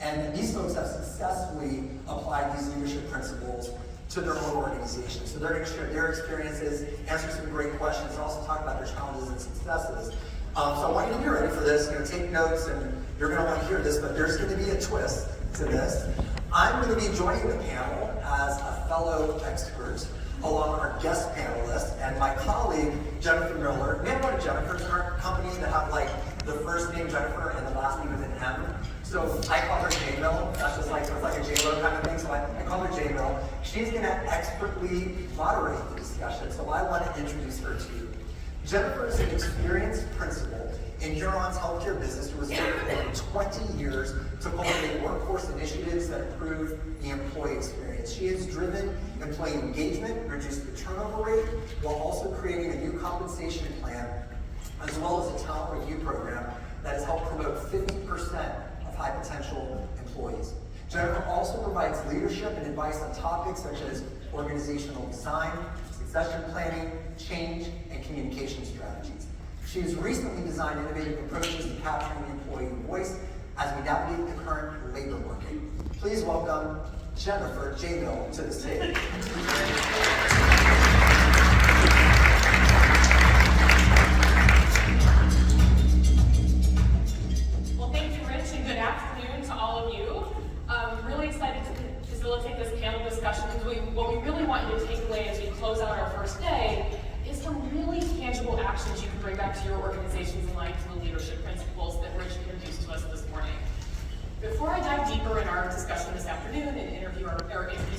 And these folks have successfully applied these leadership principles to their own organization. So they're going to share their experiences, answer some great questions, and also talk about their challenges and successes. So I want you to be ready for this. Take notes, and you're going to want to hear this, but there's going to be a twist to this. I'm going to be joining the panel as a fellow expert along our guest panelists, and my colleague, Jennifer Miller. We have a lot of Jennifers in our company that have like the first name Jennifer and the last name with an M. So I call her J-Mill. That's just like, it's like a J-Lo kind of thing, so I call her J-Mill. She's going to expertly moderate the discussion, so I want to introduce her to you. Jennifer is an experienced principal in Huron's healthcare business who has worked for over 20 years to cultivate workforce initiatives that improve the employee experience. She has driven employee engagement, reduced the turnover rate, while also creating a new compensation plan, as well as a talent review program that has helped promote 50% of high potential employees. Jennifer also provides leadership and advice on topics such as organizational design, succession planning, change, and communication strategies. She has recently designed innovative approaches to capturing the employee voice as we navigate the current labor market. Please welcome Jennifer J-Mill to the stage. Well, thank you, Rich, and good afternoon to all of you. I'm really excited to facilitate this panel discussion because what we really want you to take away as we close out our first day is some really tangible actions you can bring back to your organizations in line to the leadership principles that Rich introduced to us this morning. Before I dive deeper in our discussion this afternoon and introduce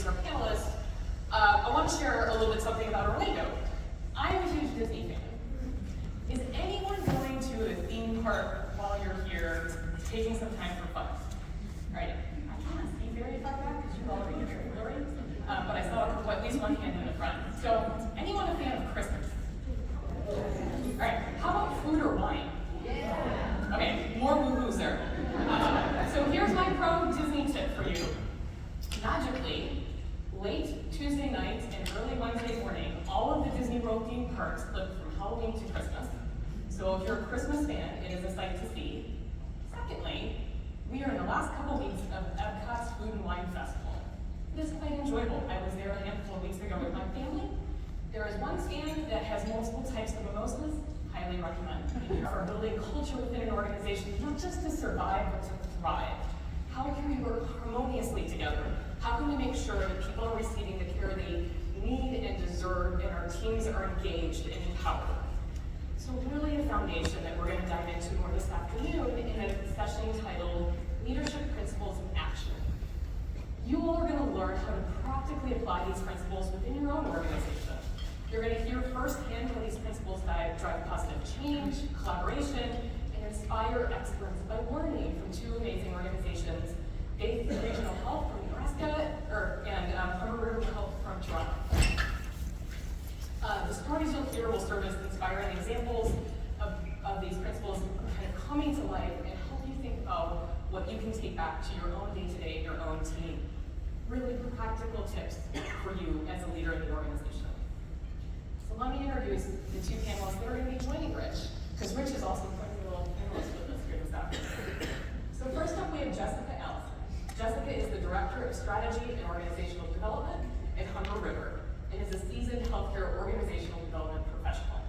our panelists, I want to share a little bit something about Orlando. I'm a huge Disney fan. Is anyone going to a theme park while you're here taking some time for fun? All right, I can't see very far back because you all are here, Lori, but I saw at least one hand in the front. So, anyone a fan of Christmas? All right, how about food or wine? Yeah. Okay, more woo-hoos there. So here's my pro Disney tip for you. Magically, late Tuesday night and early Wednesday morning, all of the Disney World theme parks flip from Halloween to Christmas. So if you're a Christmas fan, it is a sight to see. Secondly, we are in the last couple weeks of Epcot's Food and Wine Festival. It is quite enjoyable. I was there a handful of weeks ago with my family. There is one stand that has multiple types of mimosas. Highly recommend. If you are building culture within an organization, not just to survive, but to thrive. How can we work harmoniously together? How can we make sure that people are receiving the care they need and deserve, and our teams are engaged and empowered? So really a foundation that we're going to dive into more this afternoon in a session titled Leadership Principles in Action. You all are going to learn how to practically apply these principles within your own organization. You're going to hear firsthand how these principles drive positive change, collaboration, and inspire excellence by learning from two amazing organizations, Faith Regional Health from Nebraska and Humber River Health from Toronto. The stories you'll hear will serve as inspiring examples of these principles kind of coming to life and help you think about what you can take back to your own day-to-day, your own team. Really practical tips for you as a leader in the organization. So let me introduce the two panelists that are going to be joining Rich, because Rich is also playing a little panelist with us here this afternoon. So first up, we have Jessica Allison. Jessica is the Director of Strategy and Organizational Development at Humber River and is a seasoned healthcare organizational development professional.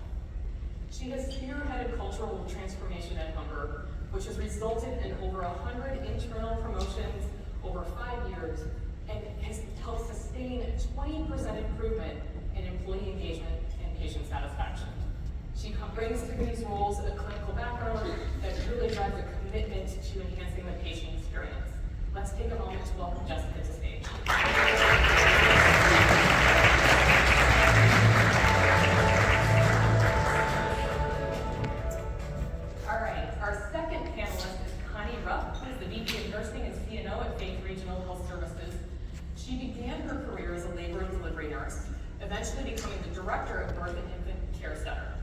She has spearheaded cultural transformation at Humber, which has resulted in over 100 internal promotions over 5 years and has helped sustain a 20% improvement in employee engagement and patient satisfaction. She brings to these roles a clinical background that really drives a commitment to enhancing the patient experience. Let's take a moment to welcome Jessica to stage. All right, our second panelist is Connie Rupp, who is the VP of Nursing and CNO at Faith Regional Health Services. She began her career as a labor and delivery nurse, eventually becoming the director of Birth and Infant Care Center.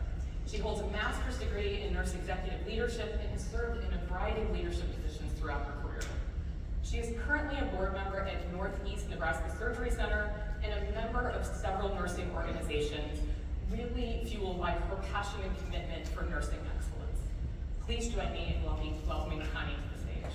She holds a master's degree in nurse executive leadership and has served in a variety of leadership positions throughout her career. She is currently a board member at Northeast Nebraska Surgery Center and a member of several nursing organizations, really fueled by her passion and commitment for nursing excellence. Please join me in welcoming Connie to the stage.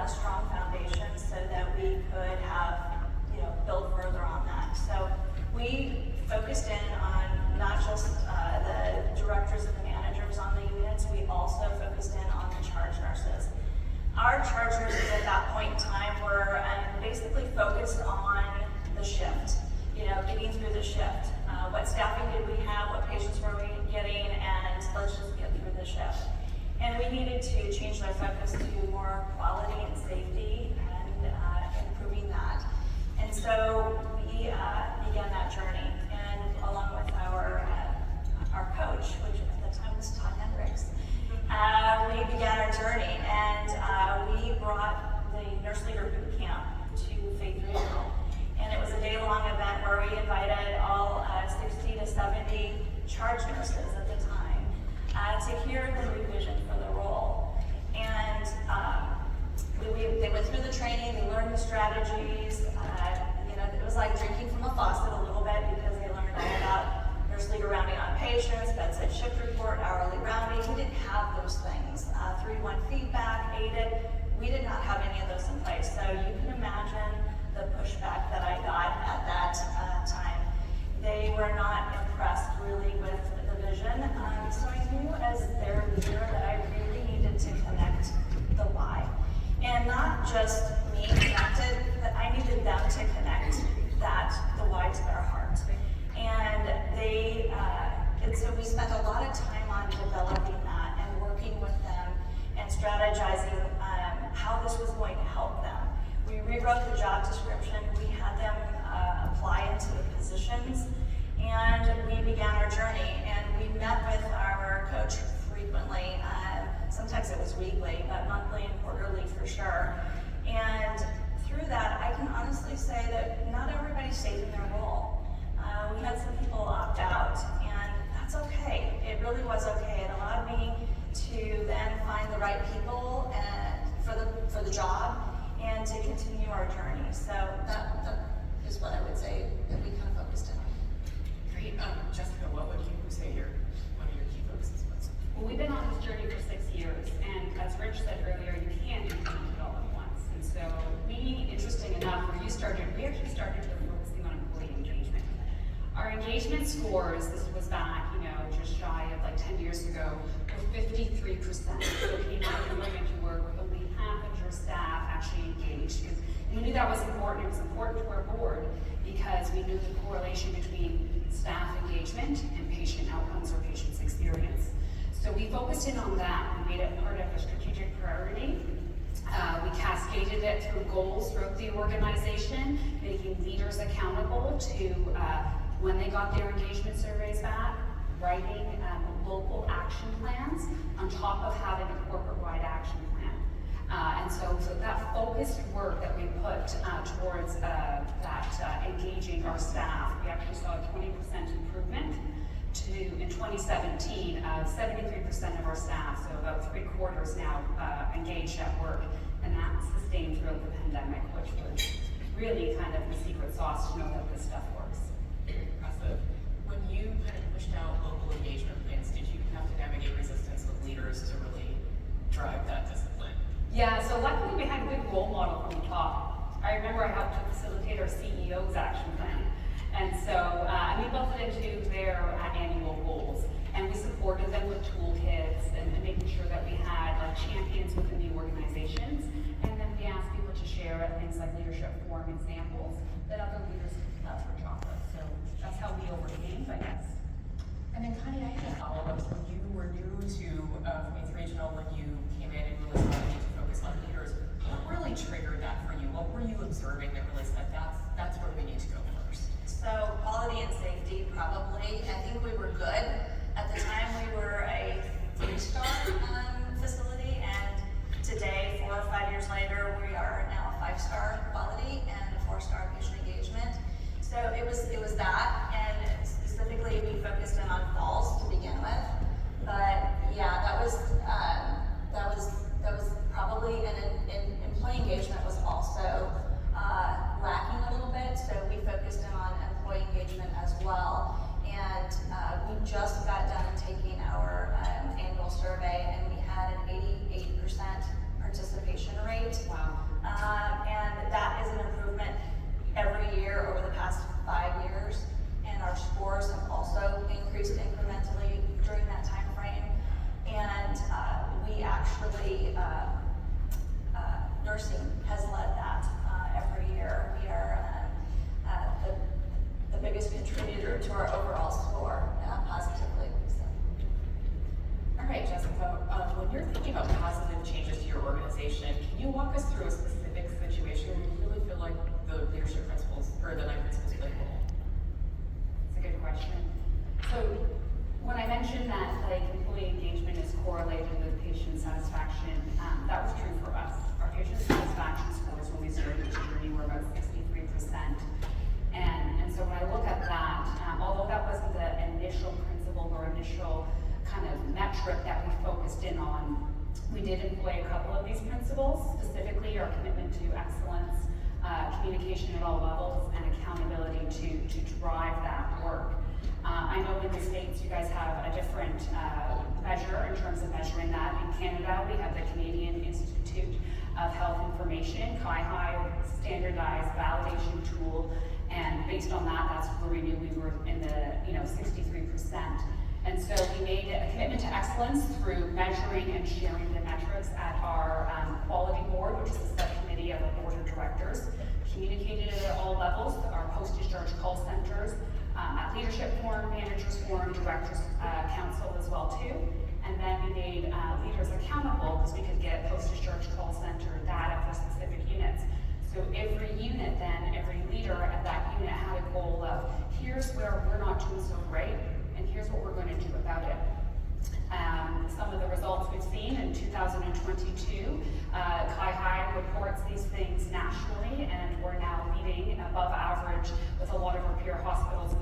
a strong foundation so that we could have, build further on that. So we focused in on not just the directors and the managers on the units, we also focused in on the charge nurses. Our charge nurses at that point in time were basically focused on the shift, getting through the shift. What staffing did we have, what patients were we getting, and let's just get through the shift. And we needed to change their focus to more quality and safety and improving that. And so we began that journey, and along with our coach, which at the time was Todd Hendricks, we began our journey, and we brought the Nurse Leader Boot Camp to Faith Regional. And it was a day-long event where we invited all 60 to 70 charge nurses at the time to hear the new vision for the role. And they went through the training, they learned the strategies. It was like drinking from a faucet a little bit because they learned all about nurse leader rounding on patients, bedside shift report, hourly rounding. We didn't have those things. 3-1 feedback, AIDED. We did not have any of those in place. So you can imagine the pushback that I got at that time. They were not impressed really with the vision. So I knew as their leader that I really needed to connect the why. And not just me connected, but I needed them to connect the why to their heart. And so we spent a lot of time on developing that and working with them and strategizing how this was going to help them. We rewrote the job description, we had them apply into the positions, and we began our journey. And we met with our coach frequently. Sometimes it was weekly, but monthly and quarterly for sure. And through that, I can honestly say that not everybody stayed in their role. We had some people opt out, and that's okay. It really was okay. It allowed me to then find the right people for the job and to continue our journey. So that is what I would say that we kind of focused in on. Great. Jessica, what would you say one of your key focuses was? Well, we've been on this journey for 6 years, and as Rich said earlier, you can't implement it all at once. And so interesting enough, we actually started focusing on employee engagement. Our engagement scores, this was back, just shy of like 10 years ago, were 53%. So it came out of employment to work with only half of your staff actually engaged. Because we knew that was important. It was important to our board because we knew the correlation between staff engagement and patient outcomes or patient's experience. So we focused in on that. We made it part of a strategic priority. We cascaded it through goals throughout the organization, making leaders accountable to when they got their engagement surveys back, writing local action plans on top of having a corporate-wide action plan. And so that focused work that we put towards engaging our staff, we actually saw a 20% improvement in 2017, 73% of our staff, so about 3/4 now engaged at work, and that sustained throughout the pandemic, which was really kind of the secret sauce to know that this stuff works. Impressive. When you kind of pushed out local engagement plans, did you have to navigate resistance with leaders to really drive that discipline? Yeah, so luckily we had a good role model from the top. I remember I helped to facilitate our CEO's action plan. And so we built it into their annual goals. And we supported them with toolkits and making sure that we had champions within the organizations. And then we asked people to share things like leadership forum examples that other leaders were taught us. So that's how we overcame, I guess. And then Connie, I had a follow-up. So you were new to Faith Regional when you came in and really wanted to focus on leaders. What really triggered that for you? What were you observing that really said that's where we need to go first? So quality and safety, probably. I think we were good. At the time, we were a 3-star facility, and today, 4 or 5 years later, we are now a 5-star quality and a 4-star patient engagement. So it was that, and specifically we focused in on falls to begin with. But yeah, that was nursing has led that every year. We are the biggest contributor to our overall score positively. So. All right, Jessica, when you're thinking about positive changes to your organization, can you walk us through a specific situation where you really feel like the leadership principles, or the 9 principles play a role? It's a good question. So when I mentioned that like employee engagement is correlated with patient satisfaction, that was true for us. Our patient satisfaction scores when we started this journey were about 63%. And so when I look at that, although that wasn't the initial principle or initial kind of metric that we focused in on, we did employ a couple of these principles, specifically our commitment to excellence, communication at all levels, and accountability to drive that work. I know in the States you guys have a different measure in terms of measuring that. In Canada, we have the Canadian Institute of Health Information, CIHI, standardized validation tool, and based on that, that's where we knew we were in the 63%. And so we made a commitment to excellence through measuring and sharing the metrics at our quality board, which is a subcommittee of the board of directors, communicated it at all levels, our post-discharge call centers, at leadership forum, managers forum, directors council as well too. And then we made leaders accountable because we could get post-discharge call center data for specific units. So every unit then, every leader at that unit had a goal of, here's where we're not doing so great, and here's what we're going to do about it. Some of the results we've seen in 2022, CIHI reports these things nationally, and we're now leading above average with a lot of our peer hospitals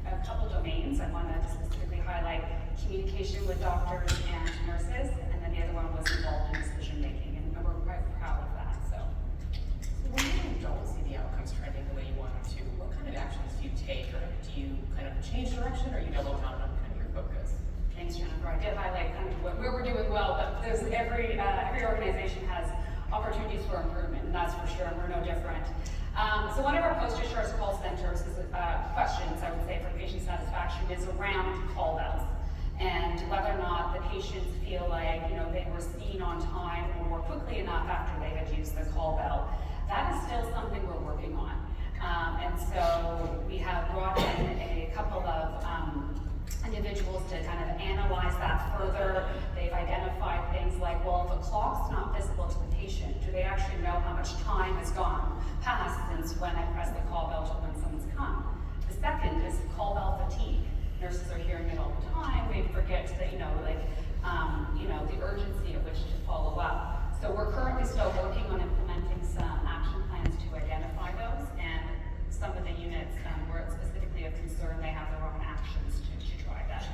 in a couple domains. I want to specifically highlight communication with doctors and nurses, and then the other one was involved in decision making, and we're quite proud of that. So when you don't see the outcomes trending the way you want them to, what kind of actions do you take, or do you kind of change direction, or you double down on kind of your focus? Thanks, Jennifer. I did highlight kind of where we're doing well, but there's every organization has opportunities for improvement, and that's for sure, and we're no different. So one of our post-discharge call centers is questions, I would say, for patient satisfaction is around call bells, and whether or not the patients feel like they were seen on time or more quickly enough after they had used the call bell. That is still something we're working on, and so we have brought in a couple of individuals to kind of analyze that further. They've identified things like, well, if a clock's not visible to the patient, do they actually know how much time has gone past since when I press the call bell to when someone's come? The second is call bell fatigue. Nurses are hearing it all the time. They forget the, the urgency of which to follow up. So we're currently still working on implementing some action plans to identify those, and some of the units where it's specifically of concern, they have their own actions to try that.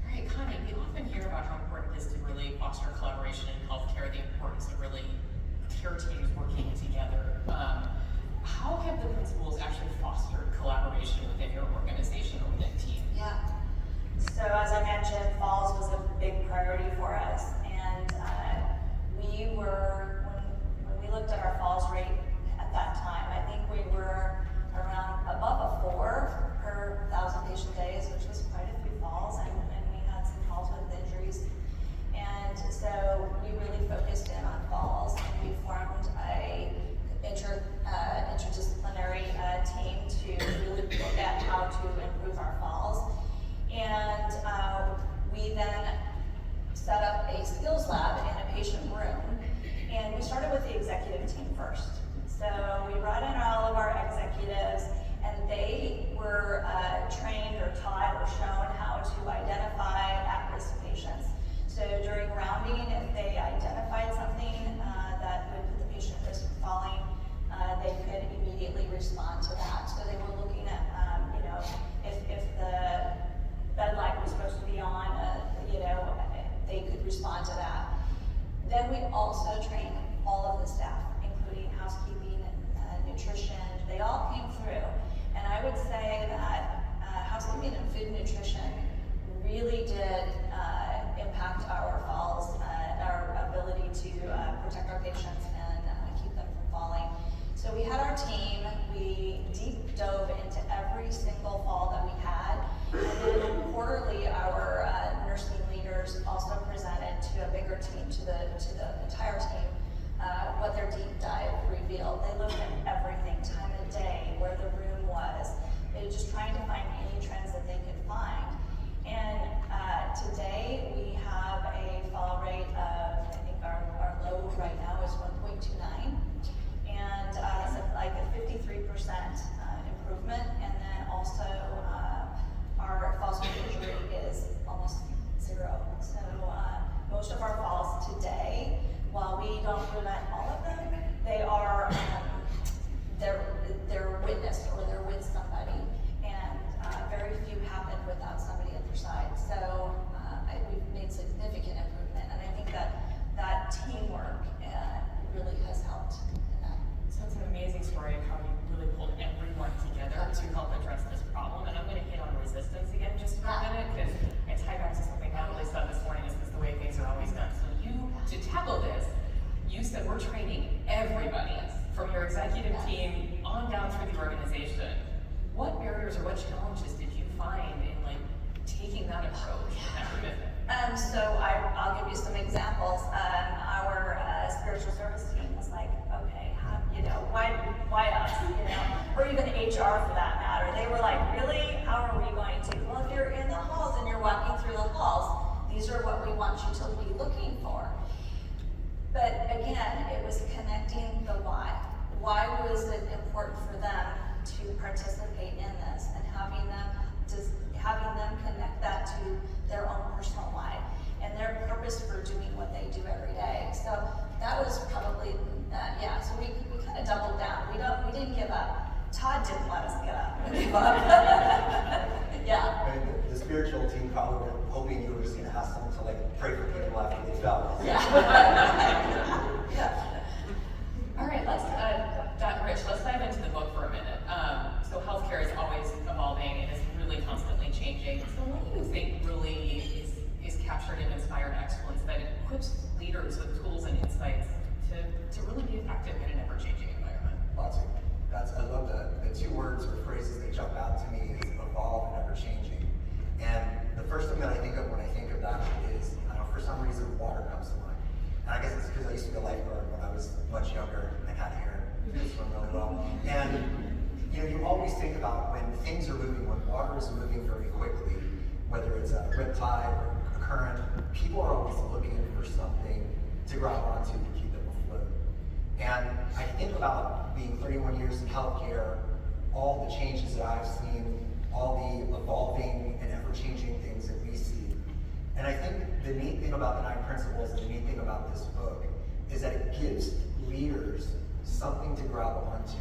All right, Connie, we often hear about how important it is to really foster collaboration in healthcare, the importance of really care teams working together. How have the principals actually fostered collaboration within your organization or within team? Yeah. So as I mentioned, falls was a big priority for us, and we were, when we looked at our falls rate at that time, I think we were around above a 4 per 1,000 patient days, which was quite a few falls, and we had some falls with injuries. And so we really focused in on falls, and we formed a interdisciplinary team to really look at how to improve our falls. And we then set up a skills lab in a patient room, and we started with the executive team first. So we brought in all of our executives, and they were trained or taught or shown how to identify at-risk patients. So during rounding, if they identified something that would put the patient at risk of falling, they could immediately respond to that. So they were looking at, if the bed light was supposed to be on, they could respond to that. Then we also trained all of the staff, including housekeeping and nutrition. They all came through. And I would say that housekeeping and food nutrition really did impact our falls, our ability to protect our patients and keep them from falling. So we had our team, we deep dove into every single fall that we had, and then quarterly our nursing leaders also presented to a bigger team, to the entire team, today, while we don't prevent all of them, they are, they're witnessed or they're with somebody, and very few happen without somebody at their side. So we've made significant improvement, and I think that teamwork really has helped in that. So it's an amazing story of how you really pulled everyone together to help address this problem. And I'm going to hit on resistance again just for a minute, because I tie back to something Natalie said this morning, is the way things are always done. So to tackle this, you said we're training everybody from your executive team on down through the organization. What barriers or what challenges did you find in taking that approach and that commitment? So I'll give you some examples. Our spiritual service team was like, okay, why us? Or even HR for that matter. They were like, really? How are we going to? Well, if you're in the halls and you're walking through the halls, these are what we want you to be looking for. But again, it was connecting the why. Why was it important for them to participate in this, and having them connect that to their own personal why and their purpose for doing what they do every day. So that was probably so we kind of doubled down. We didn't give up. Todd didn't let us get up and give up. Yeah. I mean, the spiritual team probably were hoping you were just going to ask them to pray for people after they fell. Yeah. Yeah. All right, Rich, let's dive into the book for a minute. So healthcare is always evolving and is really constantly changing. So what do you think really is captured in Inspired Excellence that equips leaders with tools and insights to really be effective in an ever-changing environment? Lots of. I love the two words or phrases that jump out to me is evolve and ever-changing. And the first thing that I think of when I think of that is, for some reason, water comes to mind. And I guess it's because I used to be a lifeguard when I was much younger, and I kind of hear it swim really well. And you always think about when things are moving, when water is moving very quickly, whether it's a riptide or a current, people are always looking for something to grab onto to keep them afloat. And I think about being 31 years in healthcare, all the changes that I've seen, all the evolving and ever-changing things that we see. And I think the neat thing about the 9 principles and the neat thing about this book is that it gives leaders something to grab onto.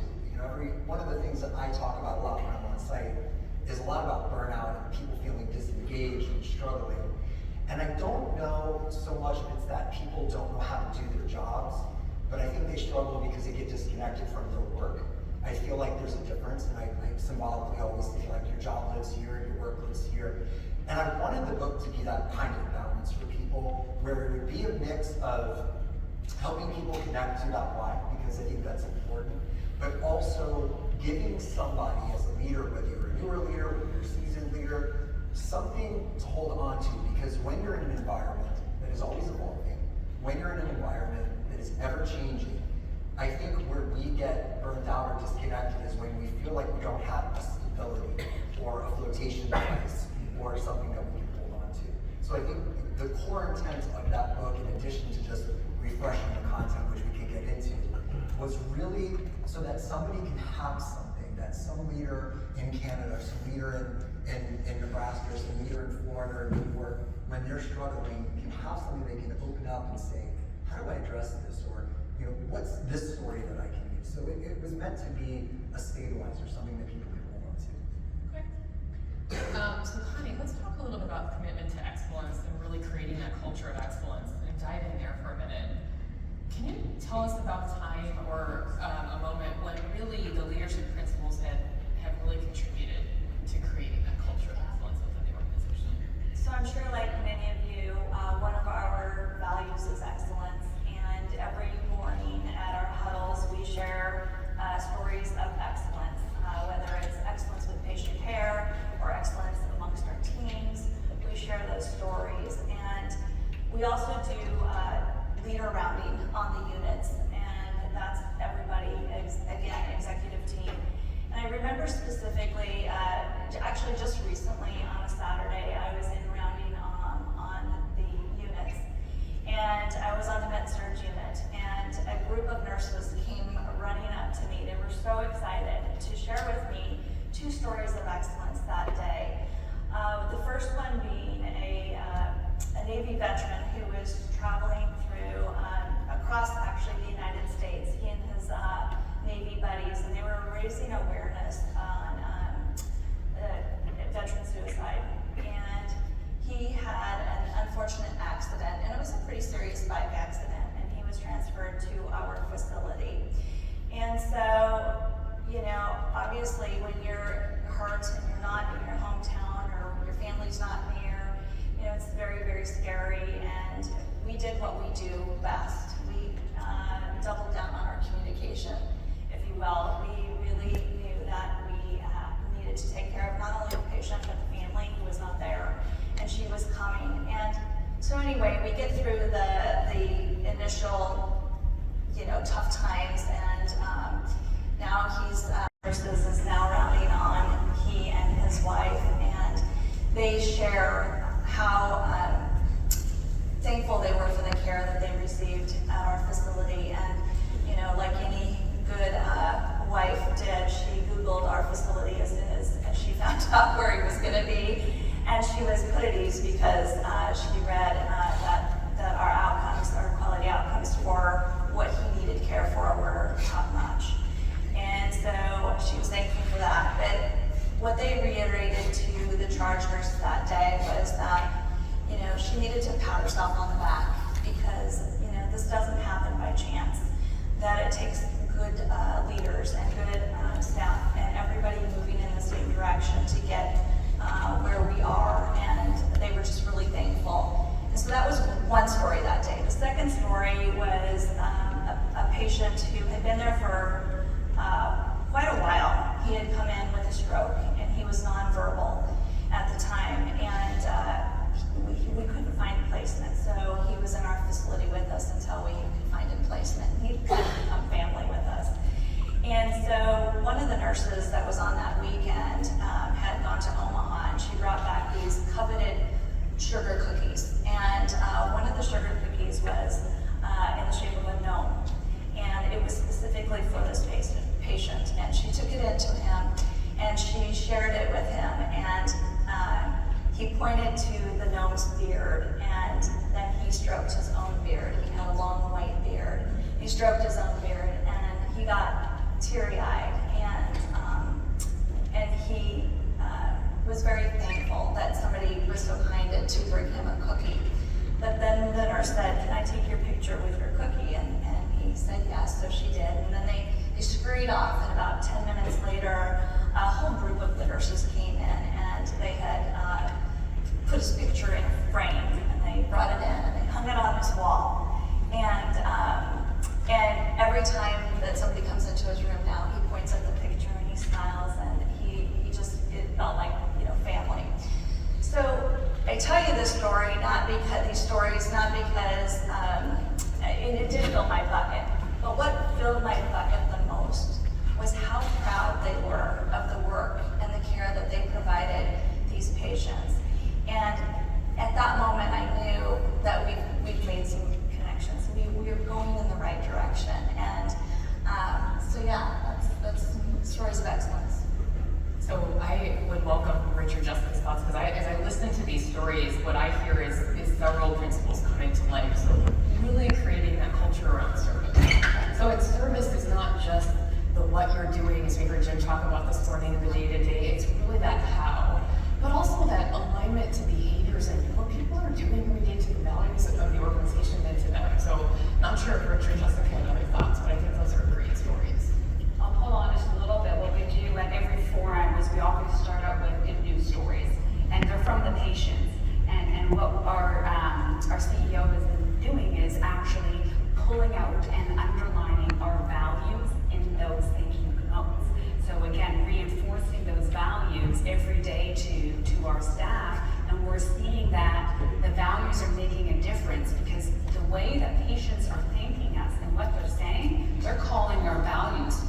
One of the things that I talk about a lot when I'm on site is a lot about burnout and people feeling disengaged and struggling. And I don't know so much if it's that people don't know how to do their jobs, but I think they struggle because they get disconnected from their work. I feel like there's a difference, and I symbolically always feel like your job lives here and your work lives here. And I wanted the book to be that kind of balance for people, where it would be a mix of helping people connect to that why, because I think that's important, but also giving somebody as a leader, whether you're a newer leader, whether you're a seasoned leader, something to hold on to, because when you're in an environment that is always evolving, when you're in an environment that is ever changing, I think where we get burned out or disconnected is when we feel like we don't have a stability or a flotation device or something that we can hold on to. So I think the core intent of that book, in addition to just refreshing the content, which we can get into, was really so that somebody can have something, that some leader in Canada, some leader in Nebraska, or some leader in Florida or New York, when they're struggling, can have something they can open up and say, how do I address this? Or, what's this story that I can use? So it was meant to be a stabilizer, something that people can hold on to. Okay. So Connie, let's talk a little bit about commitment to excellence and really creating that culture of excellence, and dive in there for a minute. Can you tell us about a time or a moment when really the leadership principles have really contributed to creating that culture of excellence within the organization? So I'm sure, like many of you, one of our values is excellence, and every morning at our huddles we share stories of excellence, whether it's excellence with patient care or excellence amongst our teams. We share those stories, and we also do leader rounding on the units, and that's everybody, again, executive team. And I remember specifically, actually just recently on a Saturday, I was in rounding on the units, and I was on the med-surg unit, and a group of nurses came running up to me. They were so excited to share with me 2 stories of excellence that day. The first one being a Navy veteran who was traveling through our facility. And so, you know, obviously when you're hurt and you're not in your hometown or your family's not near, you know, it's very, very scary. And we did what we do best. We doubled down on our communication, if you will. We really knew that we needed to take care of not only the patient, but the family who was not there, and she was coming. And so anyway, we get through the initial, you know, tough times, and now he's nurses is now rounding on he and his wife, and they share how thankful they were for the care that they received at our facility. And you know, like any good wife did, she Googled our facility as and she found out where he was going to be, and she was put at ease because she read that our outcomes, our quality outcomes for what he needed care for were top notch. And so she was thankful for that. But what they reiterated to the charge nurse that day was that, you know, she needed to pat herself on the back because, you know, this doesn't happen by chance. That it takes good leaders and good staff and everybody moving in the same direction to get where we are, and they were just really thankful. And so that was one story that day. The second story was a patient who had been there for quite a while. He had come in with a stroke, and he was nonverbal at the time, and we couldn't find placement. So he was in our facility with us until we could find him placement. He kind of become family with us. And so one of the nurses that was on that weekend had gone to Omaha, and she brought back these coveted sugar cookies. And one of the sugar cookies was in the shape of a gnome. And it was specifically for this patient. And she took it into him, and she shared it with him. And he pointed to the gnome's beard, and then he stroked his own beard. He had a long white beard. He stroked his own beard, and he got teary-eyed, and he was very thankful that somebody was so kind to bring him a cookie. But then the nurse said, "Can I take your picture with your cookie?" And he said yes, so she did. And then they scurried off, and about 10 minutes later, a whole group of the nurses came in, and they had put his picture in a frame, and they brought it in, and they hung it on his wall. And every time that somebody comes into his room now, he points at the picture and he smiles, and it felt like, you know, family. So I tell you this story not because it did fill my bucket, but what filled my bucket the most was how proud they were of the work and the care that they provided these patients. And at that moment, I knew that we've made some connections. We were going in the right direction. And so yeah, that's stories of excellence. So I would welcome Richard Justin's thoughts, because as I listen to these stories, what I hear is several principles coming to life. So really creating that culture around service. So it's service is not just the what you're doing, as we heard Jim talk about this morning, in the day-to-day. It's really that how, but also that alignment to behaviors and what people are doing every day to the values of the organization and to them. So not sure if Richard Justin had other thoughts, but I think those are great stories. I'll pull on just a little bit. What we do at every forum is we always start out with good news stories, and they're from the patients. And what our CEO has been doing is actually pulling out and underlining our values in those thank you notes. So again, reinforcing those values every day to our staff, and we're seeing that the values are making a difference, because the way that patients are thanking us and what they're saying, they're calling our values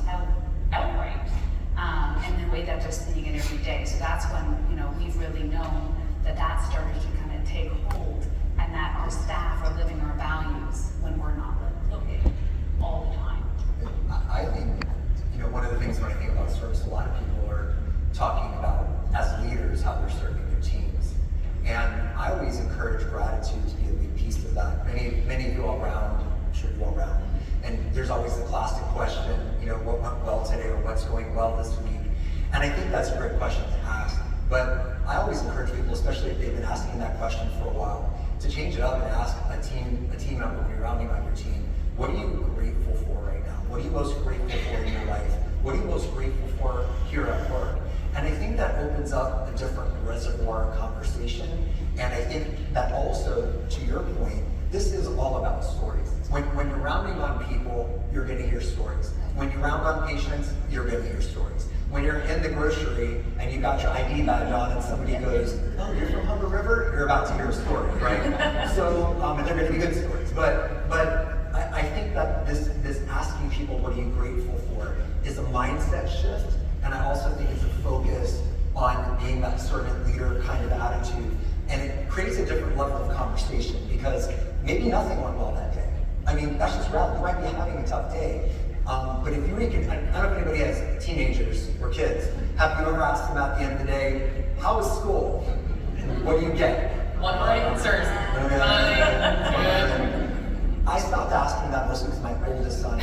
outright, and the way that they're seeing it every day. So that's when, you know, we've really known that started to kind of take hold, and that our staff are living our values when we're not looking all the time. I think, you know, one of the things when I think about service, a lot of people are talking about, as leaders, how they're serving their teams. And I always encourage gratitude to be a big piece of that. Many of you all around, I'm sure you all around, and there's always the classic question, you know, what went well today or what's going well this week? And I think that's a great question to ask. But I always encourage people, especially if they've been asking that question for a while, to change it up and ask a team member when you're rounding on your team, what are you grateful What are you most grateful for in your life? What are you most grateful for here at work? And I think that opens up a different reservoir of conversation. And I think that also, to your point, this is all about stories. When you're rounding on people, you're going to hear stories. When you round on patients, you're going to hear stories. When you're in the grocery and you got your ID badge on and somebody goes, oh, you're from Humber River? You're about to hear a story, right? So, and they're going to be good stories. But I think that this asking people, what are you grateful for, is a mindset shift. And I also think it's a focus on being that servant leader kind of attitude. And it creates a different level of conversation because maybe nothing went well that day. I mean, that's just reality. You might be having a tough day. But if you can, I don't know if anybody has teenagers or kids. Have you ever asked them at the end of the day, how was school? What do you get? One right answers. I stopped asking that mostly because my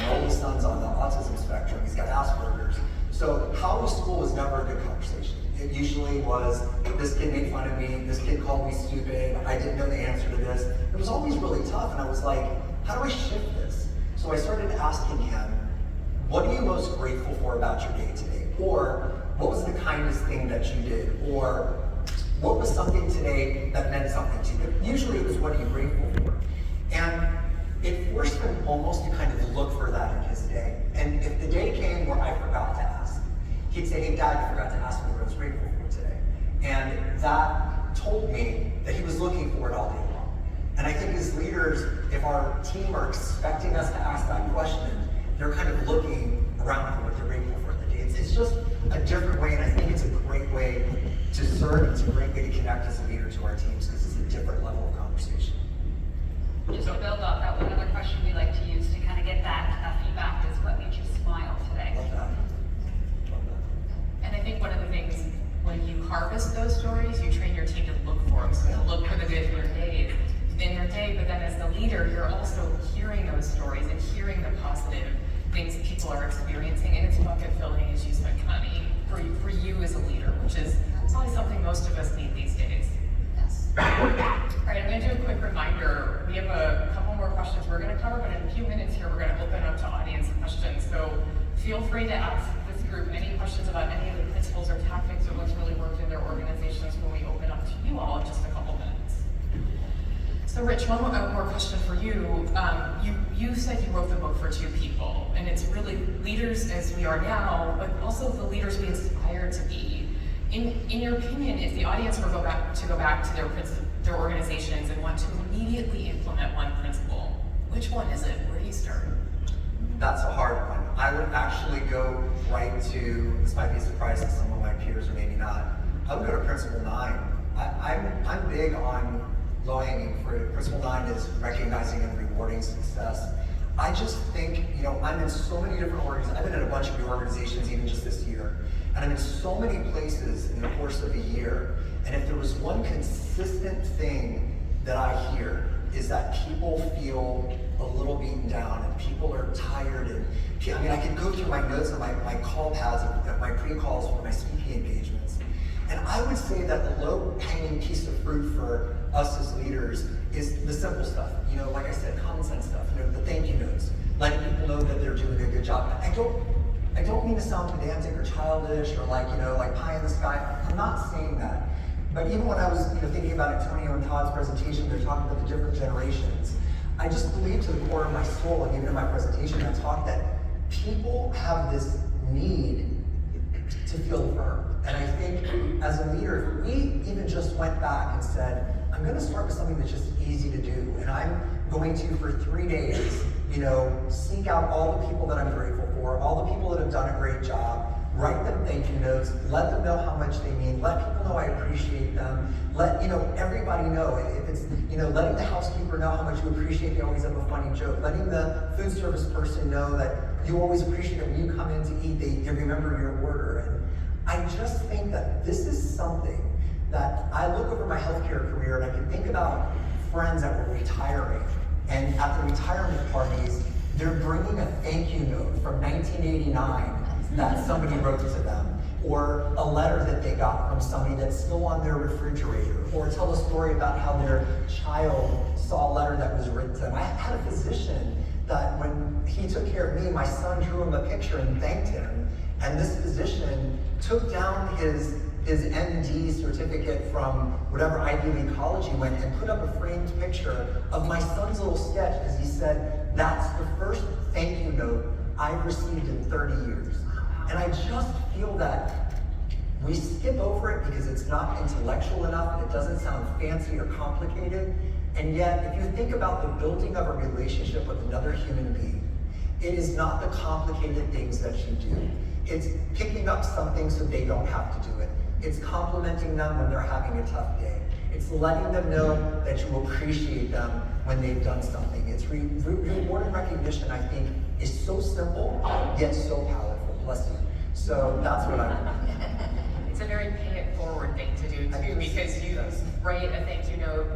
oldest son's on the autism spectrum. He's got Asperger's. So how was school was never a good conversation. It usually was, this kid made fun of me, this kid called me stupid, I didn't know the answer to this. It was always really tough, and I was like, how do I shift this? So I started asking him, what are you most grateful for about your day today? Or what was the kindest thing that you did? Or what was something today that meant something to you? Usually it was, what are you grateful for? And it forced him almost to kind of look for that in his day. And if the day came where I forgot to ask, he'd say, hey, Dad, you forgot to ask me what I was grateful for today. And that told me that he was looking for it all day long. And I think as leaders, if our team are expecting us to ask that question, they're kind of looking around for what they're grateful for in the day. It's just a different way, and I think it's a great way to serve. It's a great way to connect as a leader to our teams because it's a different level of conversation. Just to build off that, one other question we like to use to kind of get that feedback is, what made you smile today? Love that. Love that. And I think one of the things, when you harvest those stories, you train your team to look for them. So to look for the good in your day, but then as the leader, you're also hearing those stories and hearing the positive things people are experiencing, and it's bucket filling, as you said, Connie, for you as a leader, which is probably something most of us need these days. Yes. All right, I'm going to do a quick reminder. We have a couple more questions we're going to cover, but in a few minutes here, we're going to open up to audience questions. So feel free to ask this group any questions about any of the principles or tactics or what's really worked in their organizations when we open up to you all in just a couple minutes. So Rich, one more question for you. You said you wrote the book for two people, and it's really leaders as we are now, but also the leaders we aspire to be. In your opinion, if the audience were to go back to their organizations and want to immediately implement one principle, which one is it? Where do you start? That's a hard one. I would actually go right to, this might be a surprise to some of my peers or maybe not, I would go to Principle 9. I'm big on low-hanging fruit. Principle 9 is recognizing and rewarding success. I just think, I'm in so many different organizations. I've been in a bunch of new organizations even just this year. And I'm in so many places in the course of a year. And if there was one consistent thing that I hear, is that people feel a little beaten down and people are tired. And I could go through my notes and my call pads of my pre-calls for my speaking engagements. And I would say that the low-hanging piece of fruit for us as leaders is the simple stuff. Like I said, common sense stuff. The thank you notes, letting people know that they're doing a good job. I don't mean to sound pedantic or childish or like pie in the sky. I'm not saying that. But even when I was thinking about Antonio and Todd's presentation, they're talking about the different generations. I just believe to the core of my soul, and even in my presentation, I talked that people have this need to feel affirmed. And I think as a leader, if we even just went back and said, I'm going to start with something that's just easy to do, and I'm going to, for 3 days, seek out all the people that I'm grateful for, all the people that have done a great job, write them thank you notes, let them know how much they mean, let people know I appreciate them, let everybody know. If it's letting the housekeeper know how much you appreciate, they always have a funny joke, letting the food service person know that you always appreciate it when you come in to eat, they remember your order. And I just think that this is something that I look over my healthcare career and I can think about friends that were retiring, and at the retirement parties, they're bringing a thank you note from 1989 that somebody wrote to them, or a letter that they got from somebody that's still on their refrigerator, or tell a story about how their child saw a letter that was written to them. I had a physician that when he took care of me, my son drew him a picture and thanked him. And this physician took down his MD certificate from whatever Ivy League college he went and put up a framed picture of my son's little sketch because he said, that's the first thank you note I've received in 30 years. And I just feel that we skip over it because it's not intellectual enough and it doesn't sound fancy or complicated. And yet, if you think about the building of a relationship with another human being, it is not the complicated things that you do. It's picking up something so they don't have to do it. It's complimenting them when they're having a tough day. It's letting them know that you appreciate them when they've done something. It's reward and recognition, I think, is so simple, yet so powerful. Bless you. So that's what It's a very pay it forward thing to do too, because you write a thank you note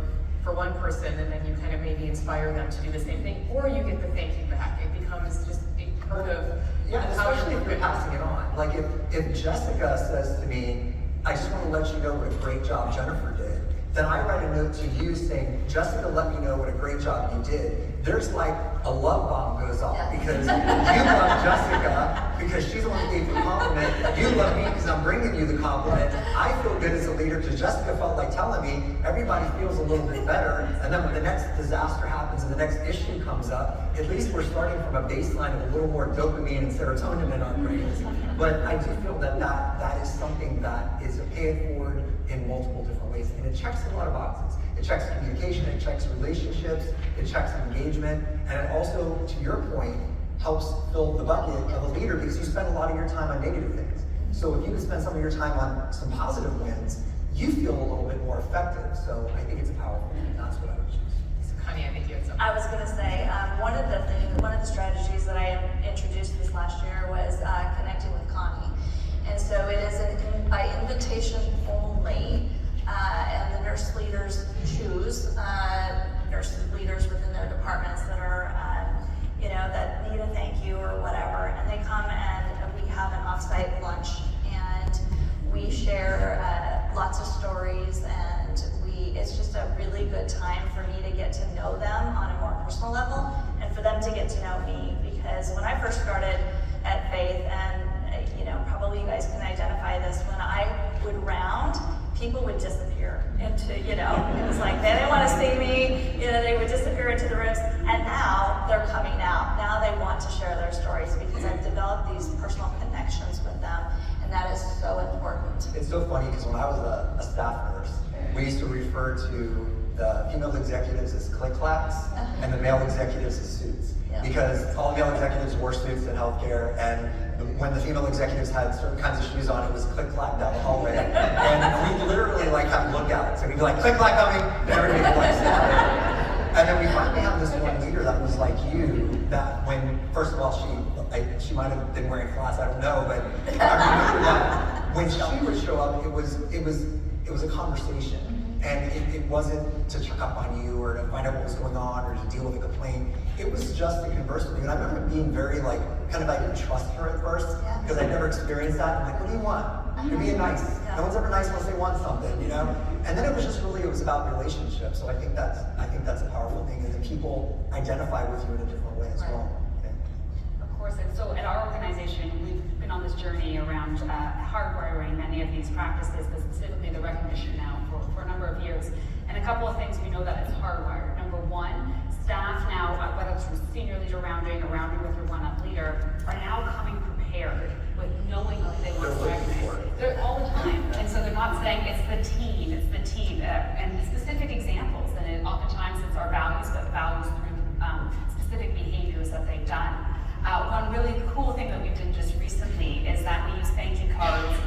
for one person and then you kind of maybe inspire them to do the same thing, or you get the thank you back. It becomes just a part of how especially if you're passing it on. Like if Jessica says to me, I just want to let you know what a great job Jennifer did, then I write a note to you saying, Jessica, let me know what a great job you did. There's like a love bomb goes off because you love Jessica because she's the one who gave you the compliment. You love me because I'm bringing you the compliment. I feel good as a leader because Jessica felt like telling me everybody feels a little bit better. And then when the next disaster happens and the next issue comes up, at least we're starting from a baseline of a little more dopamine and serotonin in our brains. But I do feel that that is something that is a pay it forward in multiple different ways. And it checks a lot of boxes. It checks communication, it checks relationships, it checks engagement, and it also, to your point, helps fill the bucket of a leader because you spend a lot of your time on negative things. So if you can spend some of your time on some positive wins, you feel a little bit more effective. So I think it's a powerful thing. That's what I would choose. So Connie, I think you had something. I was going to say, one of the strategies that I introduced this last year was connecting with Connie. And so it is by invitation only, and the nurse leaders choose nurse leaders within their departments that are, that need a thank you or whatever, and they come and we have an offsite lunch, and we share lots of stories, and it's just a really good time for me to get to know them on a more personal level, and for them to get to know me, because when I first started at Faith, and probably you guys can identify this, when I would round, people would disappear into, it was like they didn't want to see me, they would disappear into the rooms, and now they're coming out. Now they want to share their stories because I've developed these personal connections with them, and that is so important. It's so funny because when I was a staff nurse, we used to refer to the female executives as click-clacks and the male executives as suits. Yeah. Because all male executives wore suits in healthcare, and when the female executives had certain kinds of shoes on, it was click-clack down the hallway. And we literally have lookouts. So we'd be like, click-clack coming, and everybody would scatter. And then we finally have this one leader that was like you, that when, first of all, she might have been wearing flats, I don't know, but I remember that when she would show up, it was a conversation. And it wasn't to check up on you or to find out what was going on or to deal with a complaint. It was just to converse with you. And I remember being very I didn't trust her at first because I never experienced that. I'm like, what do you want? You're being nice. No one's ever nice unless they want something, And then it was about relationships. So I think that's a powerful thing, is that people identify with you in a different way as well. Of course, and so at our organization, we've been on this journey around hardwiring many of these practices, but specifically the recognition now for a number of years. And a couple of things we know that it's hardwired. Number one, staff now, whether it's from senior leader rounding or rounding with your one-up leader, are now coming prepared with knowing what they want to recognize. They're all the time. And so they're not saying it's the team, and specific examples. And oftentimes it's our values, but values through specific behaviors that they've done. One really cool thing that we did just recently is that we use thank you cards,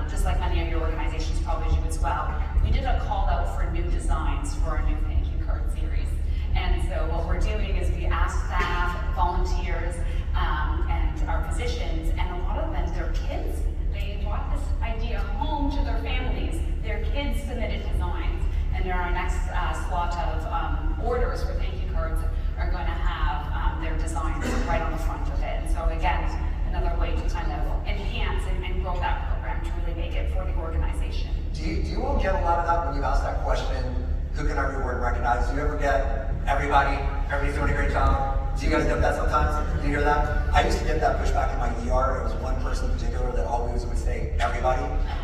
just like many of your organizations probably do as well. We did a call out for new designs for our new thank you card series. And so what we're doing is we asked staff guys get that sometimes? Do you hear that? I used to get that pushback in my ER. It was one person in particular that always would say everybody.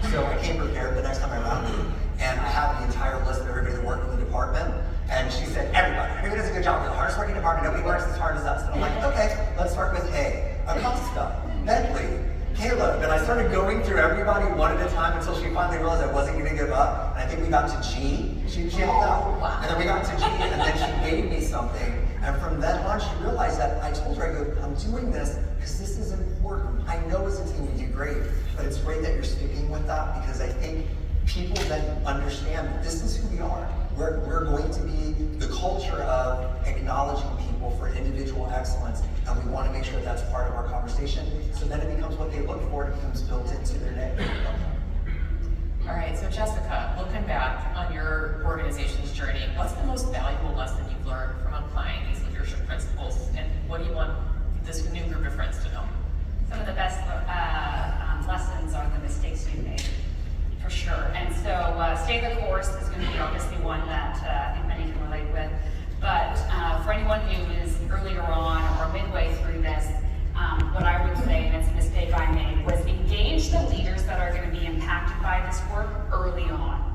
So I came prepared the next time I rounded, and I had the entire list of everybody that worked in the department. And she said, everybody does a good job. We're the hardest working department. Nobody works as hard as us. And I'm like, okay, let's start with A. Acosta, Bentley, Caleb. And I started going through everybody one at a time until she finally realized I wasn't going to give up. And I think we got to G. She helped out. And then we got to G, and then she gave me something. And from then on, she realized that I told her, I go, I'm doing this because this is important. I know as a team we do great, but it's great that you're sticking with that because I think people then understand that this is who we are. We're going to be the culture of acknowledging people for individual excellence, and we want to make sure that that's part of our conversation, so then it becomes what they look for, it becomes built into their day. All right, so Jessica, looking back on your organization's journey, what's the most valuable lesson you've learned from applying these leadership principles, and what do you want this new group of friends to know? Some of the best lessons are the mistakes you made, for sure. And so stay the course is going to be obviously one that I think many can relate with. But for anyone who is earlier on or midway through this, what I would say, and it's a mistake I made, was engage the leaders that are going to be impacted by this work early on.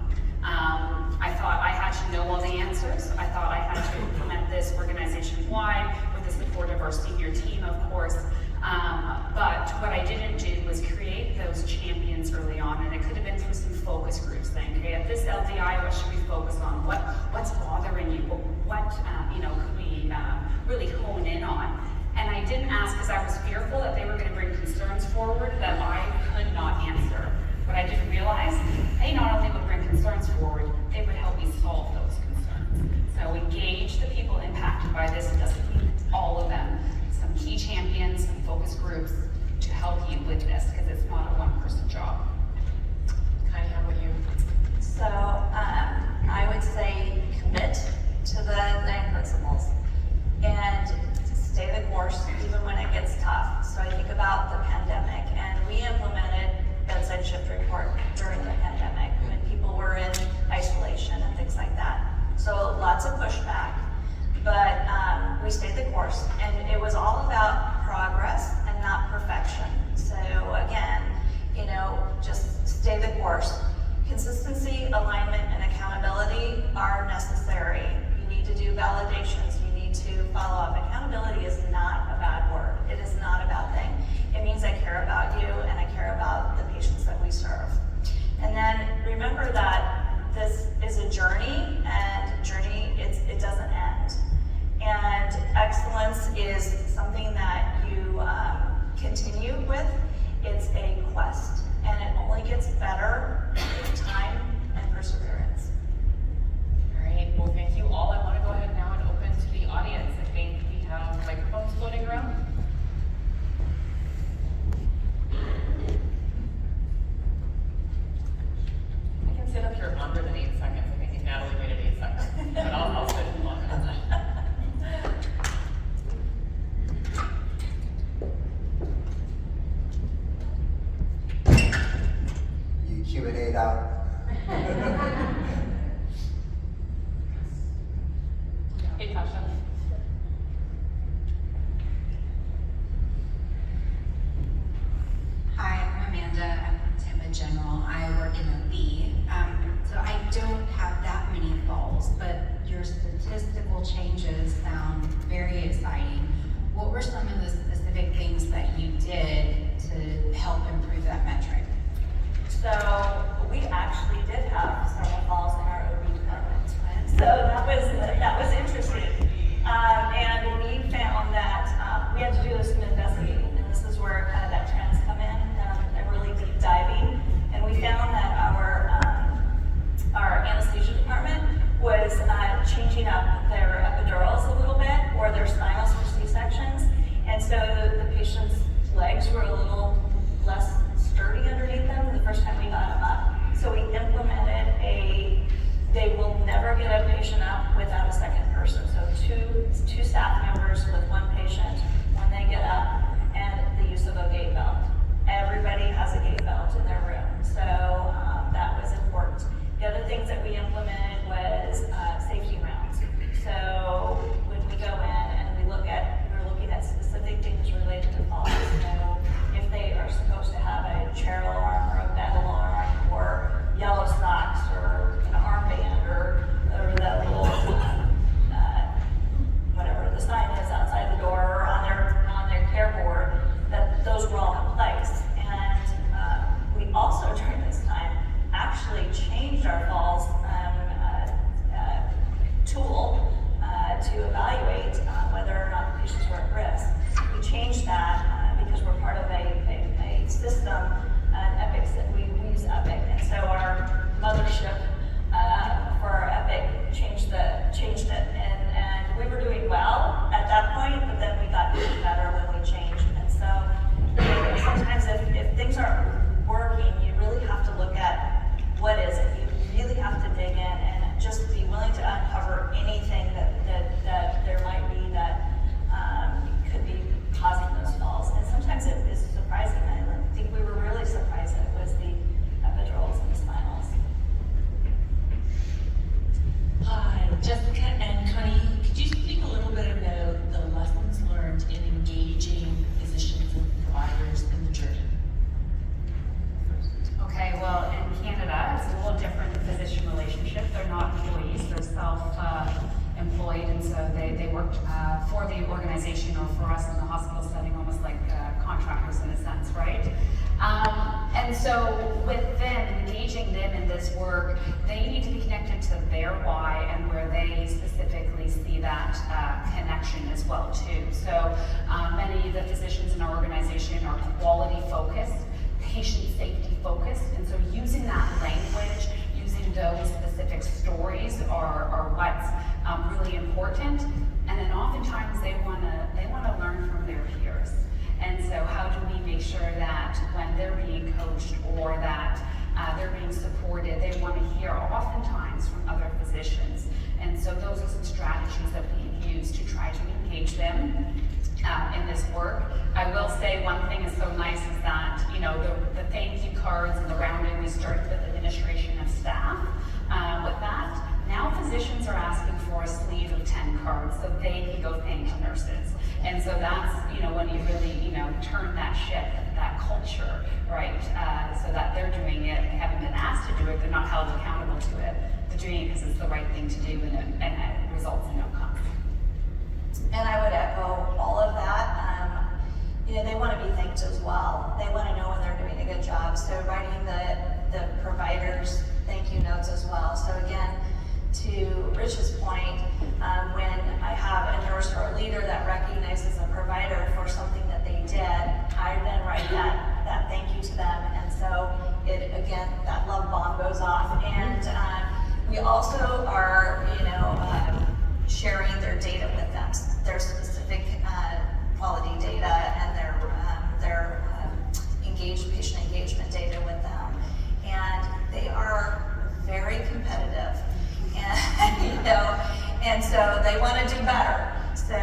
I thought I had to know all the answers. I thought I had to implement this organization-wide with the support of our senior team, of course. But what I didn't do was create those champions early on, and it could have been through some focus groups saying, okay, at this LDI, what should we focus on? What's bothering you? What could we really hone in on? And I didn't ask because I was fearful that they were going to bring concerns forward that I could not answer. But I didn't realize they not only would bring concerns forward, they would help me solve those concerns. So engage the people impacted by this. It doesn't mean all of them. Some key champions, some focus groups to help you with this because it's not a one-person job. Connie, how about you? So I would say commit to the 9 principles and stay the course even when it gets tough. So I think about the pandemic, and we implemented bedside shift report during the pandemic when people were in isolation and things like that. So lots of pushback, but we stayed the course, and it was all about progress and not perfection. So again, just stay the course. Consistency, alignment, and accountability are necessary. You need to do validations. You need to follow up. Accountability is not a bad word. It is not a bad thing. It means I care about you and I care about the patients that we serve. And then remember that this is a journey, and it doesn't end. And excellence is something that you continue with. It's a quest, and it only gets better with time and perseverance. All right, well, thank you all. I want to go ahead now and open to the audience. I think we have microphones floating around. I can sit up here longer than 8 seconds. I think Natalie waited 8 seconds, but I'll sit longer than that. You Q&A'd out. Hey, Tasha. Hi, I'm Amanda. I'm from Tampa General. I work in the B. So I don't have that many falls, but your statistical changes sound very exciting. What were some of the specific things that you did to help improve that metric? So we actually did have several falls in our OB department. So that was interesting. And we found that we had to do some investigating, and this is where kind of that trends come in, and really deep diving. And we found that our anesthesia department was changing up their epidurals a little bit, or their spinal procedures organization, or for us in the hospital setting, almost like contractors in a sense, right? And so with them, engaging them in this work, they need to be connected to their why and where they specifically see that connection as well too. So many of the physicians in our organization are quality focused, patient safety focused, and so using that language, using those specific stories are what's really important. And then oftentimes they want to learn from their peers. And so how do we make sure that when they're being coached or that they're being supported, they want to hear oftentimes from other physicians. And so those are some strategies that we use to try to engage them in this work. I will say one thing is so nice is that, you know, the thank you cards and the rounding, we started with administration of staff. With that, now physicians are asking for a sleeve of 10 cards so they can go thank nurses. And so that's, you know, when you really, you know, turn that ship, that culture, right? So that they're doing it, they haven't been asked to do it, they're not held accountable to it. They're doing it because it's the right thing to do and it results in outcomes. And I would echo all of that. You know, they want to be thanked as well. They want to know when they're doing a good job. So writing the providers thank you notes as well. So again, to Rich's point, when I have a nurse or a leader that recognizes a provider for something that they did, I then write that thank you to them. And so it, again, that love bomb goes off. And we also are, you know, sharing their data with them, their specific quality data and their patient engagement data with them. And they are very competitive. And, you know, and so they want to do better. So,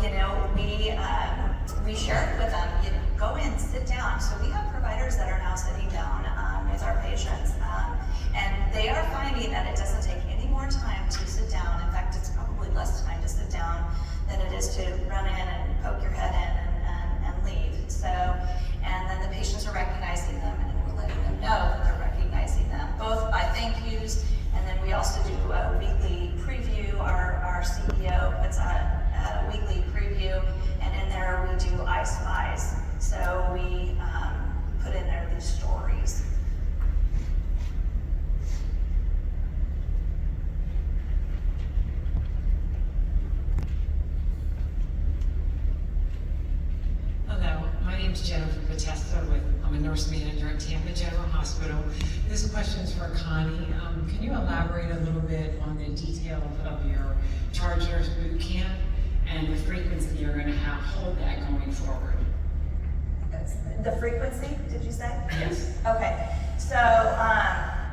you know, we share it with them. You know, go in, sit down. So we have providers that are now sitting down with our patients, and they are finding that it doesn't take any more time to sit down. In fact, it's probably less time to sit down than it is to run in and poke your head in and leave. So, and then the patients are recognizing them, and we're letting them know that they're recognizing them, both by thank yous. And then we also do a weekly preview. Our CEO puts out a weekly preview, and in there we do I Spies. So we put in there these stories. Hello, my name is Jennifer Patesta. I'm a nurse manager at Tampa General Hospital. This question is for Connie. Can you elaborate a little bit on the details of your charge nurse boot camp and the frequency you're going to hold that going forward? The frequency, did you say? Yes. Okay, so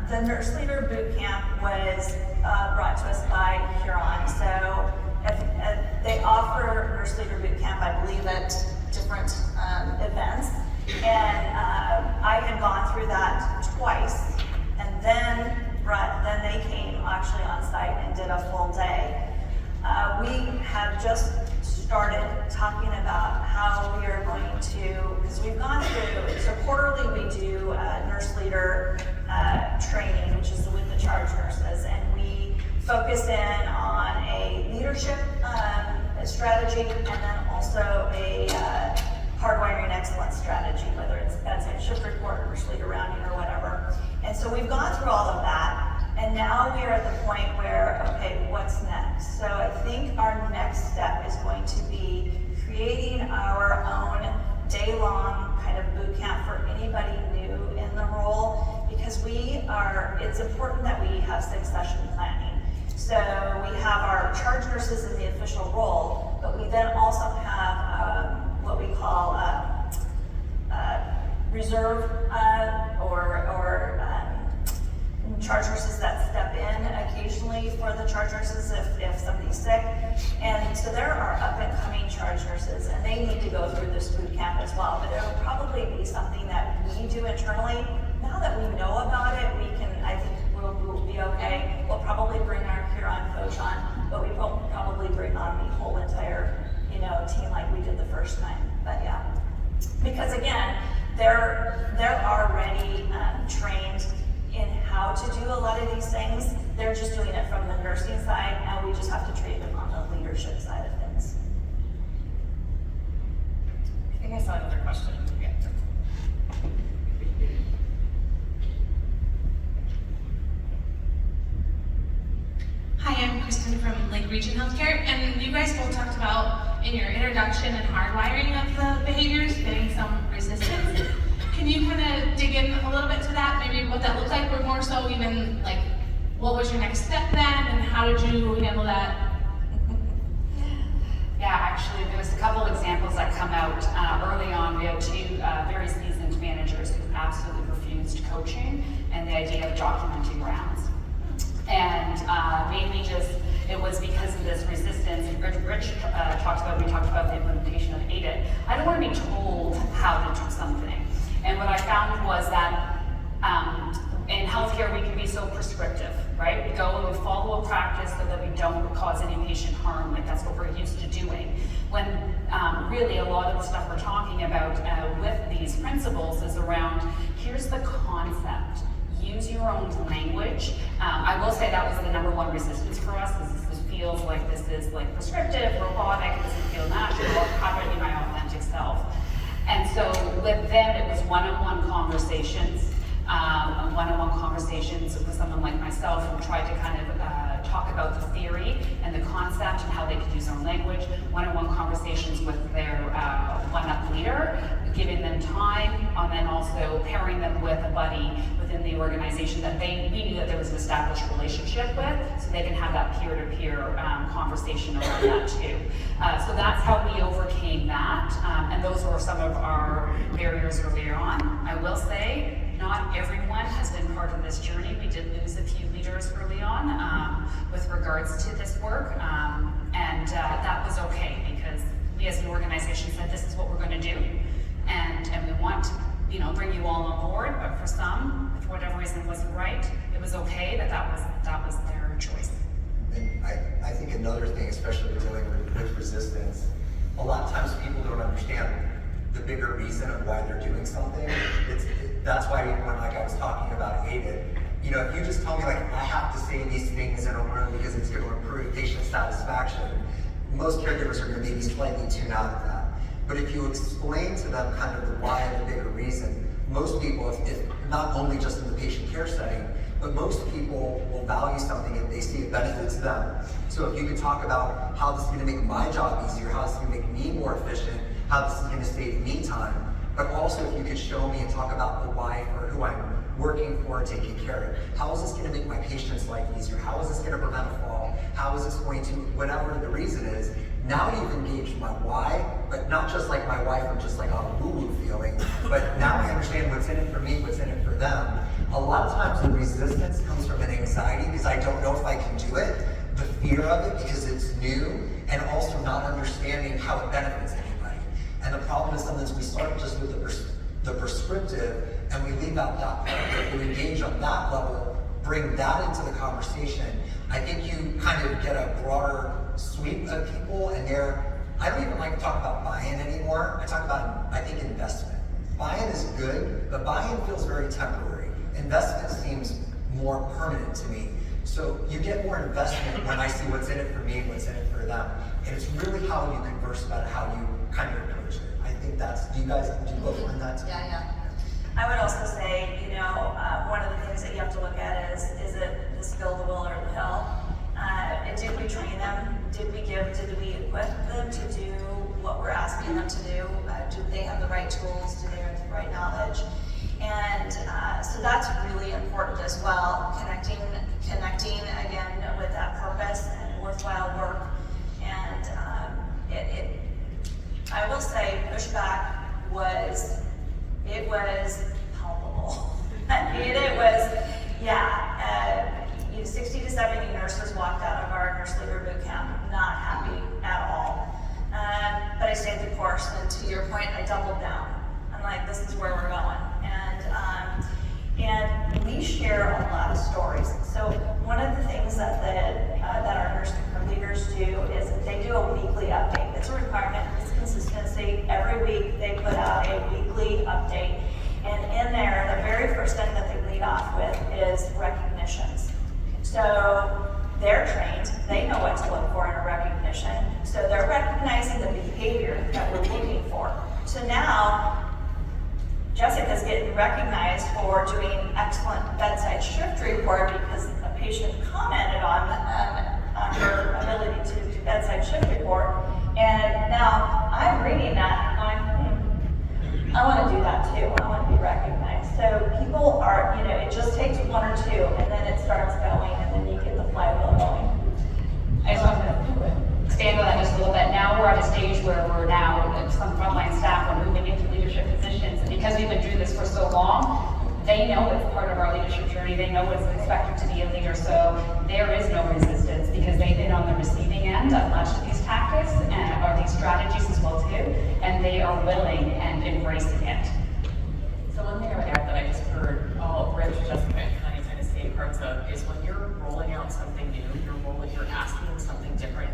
the nurse leader boot camp was brought to us by Huron. So if they offer nurse leader boot camp, I believe, at different events. And I had gone through that twice, and then they came actually on site and did a full day. We have just started talking about how we are going to, because we've gone through, so quarterly we do nurse leader training, which is with the charge nurses, and we focus in on a leadership strategy, and then also a hardwiring excellence strategy, whether it's bedside shift report, nurse leader rounding, or whatever. And so we've gone through all of that, and now we are at the point where, okay, what's next? So I think our next step is going to be creating our own day-long kind of boot camp for anybody new in the role, because it's important that we have succession planning. So we have our charge nurses in the official role, but we then also have what we call reserve or charge nurses that step in occasionally for the charge nurses if somebody's sick. And so there are up and coming charge nurses, and they need to go through this boot camp as well. But it'll probably be something that we do internally. Now that we know about it, I think we'll be okay. We'll probably bring our Huron coach on, but we won't probably bring on the whole entire, team like we did the first time. But yeah, because again, they're already trained in how to do a lot of these things. They're just doing it from the nursing side, and we just have to train them on the leadership side of things. saw another question. Yeah. Hi, I'm Kristen from Lake Region Healthcare, and you guys both talked about in your introduction and hardwiring of the behaviors, getting some resistance. Can you kind of dig in a little bit to that, maybe what that looked like, or more so even like, what was your next step then, and how did you handle that? Yeah, actually, there was a couple examples that come out early on. We had two very seasoned managers who absolutely refused coaching and the idea of documenting rounds. And mainly just, it was because of this resistance. Rich talked about the implementation of AIDIT. I don't want to be told how to do something. And what I found was that in healthcare, we can be so prescriptive, right? We go and we follow a practice so that we don't cause any patient harm, like that's what we're used to doing. When really a lot of the stuff we're talking about with these principles is around, here's the concept. Use your own language. I will say that was the number one resistance for us, is this feels like this is like prescriptive, robotic, it doesn't feel natural, how do I be my authentic self? And so with them, it was one-on-one conversations, with someone like myself who tried to kind of talk about the theory and the concept and how they could use their own language, one-on-one conversations with their one-up leader, giving them time, and then also pairing them with a buddy within the organization that we knew that there was an established relationship with, so they can have that peer-to-peer conversation around that too. So that's how we overcame that, and those were some of our barriers earlier on. I will say, not everyone has been part of this journey. We did lose a few leaders early on with regards to this work, and that was okay, because we as an organization said this is what we're going to do, and we want to bring you all on board, but for some, for whatever reason it wasn't right, it was okay that was their choice. And I think another thing, especially dealing with resistance, a lot of times people don't understand the bigger reason of why they're doing something. That's why when I was talking about AIDIT, if you just tell me I have to say these things in a room because it's going to improve patient satisfaction, most caregivers are going to maybe slightly tune out of that. But if you explain to them kind of the why and the bigger reason, most people, if not only just in the patient care setting, but most people will value something if they see a benefit to them. So if you can talk about how this is going to make my job easier, how this is going to make me more efficient, how this is going to save me time, but also if you could show me and talk about the why for who I'm working for and taking care of. How is this going to make my patient's life easier? How is this going to prevent a fall? How is this going to, whatever the reason is, now you've engaged my why, but not just like my why from just like a woo-woo feeling, but now I understand what's in it for me, what's in it for them. A lot of times the resistance comes from an anxiety because I don't know if I can do it, the fear of it because it's new, and also not understanding how it benefits anybody. And the problem is sometimes we start just with the prescriptive and we leave out that part. If you engage on that level, bring that into the conversation, I think you kind of get a broader sweep of people, and I don't even like to talk about buy-in anymore. I talk about, I think, investment. Buy-in is good, but buy-in feels very temporary. Investment seems more permanent to me. So you get more investment when I see what's in it for me, what's in it for them. And it's really how you converse about it, how you kind of approach it. I think do you guys do both on that too? Yeah. I would also say, one of the things that you have to look at is it the skill, the will, or the hill? Did we train them? Did we equip them to do what we're asking them to do? Do they have the right tools? Do they have the right knowledge? And so that's really important as well, connecting again with that purpose and worthwhile work. And I will say pushback was palpable. It was, 60 to 70 nurses walked out of our nurse leader boot camp not happy at all. But I stayed the course, and to your point, I doubled down. I'm like, this is where we're going. And we share a lot of stories. So one of the things that our nurse leaders do is they do a weekly update. It's a requirement, it's consistency. Every week they put out a weekly update. And in there, the very first thing that they lead off with is recognitions. So they're trained, they know what to look for in a recognition. So they're recognizing the behavior that we're looking for. So now, Jessica's getting recognized for doing excellent bedside shift report because a patient commented on her ability to do bedside shift report. And now I'm reading that and going, I want to do that too. I want to be recognized. So people are, it just takes one or two and then it starts going and then you get the flywheel going. I just want to expand on that just a little bit. Now we're at a stage where we're now, some frontline staff are moving into leadership positions. And because we've been doing this for so long, they know it's part of our leadership journey. They know what it's expected to be a leader. So there is no resistance because they've been on the receiving end of much of these tactics or these strategies as well too. And they are willing and embracing it. So one thing I would add that I just heard all Rich, Jessica, and Connie kind of say parts of is when you're rolling out something new, you're asking something different,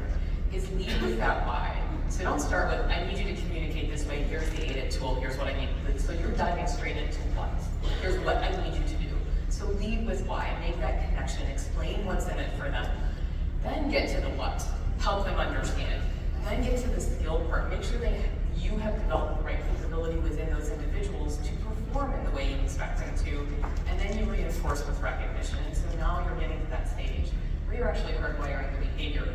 is lead with that why. So don't start with, I need you to communicate this way, here's the AIDIT tool, here's what I need. So you're diving straight into what. Here's what I need you to do. So lead with why, make that connection, explain what's in it for them. Then get to the what, help them understand. Then get to the skill part, make sure you have developed the right capability within those individuals to perform in the way you expect them to, and then you reinforce with recognition. And so now you're getting to that stage where you're actually hardwiring the behavior.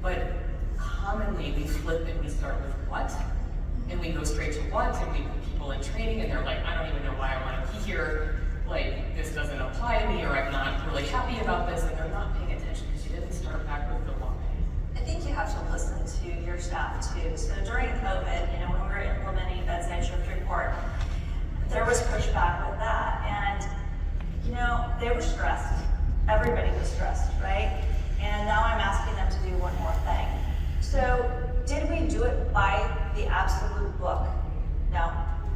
But commonly we flip and we start with what, and we go straight to what, and we put people in training and they're like, I don't even know why I want to be here, like this doesn't apply to me, or I'm not really happy about this, and they're not paying attention because you didn't start back with the why. I think you have to listen to your staff too. So during COVID, when we were implementing bedside shift report, there was pushback with that, and they were stressed. Everybody was stressed, right? And now I'm asking them to do one more thing. So did we do it by the absolute book? No.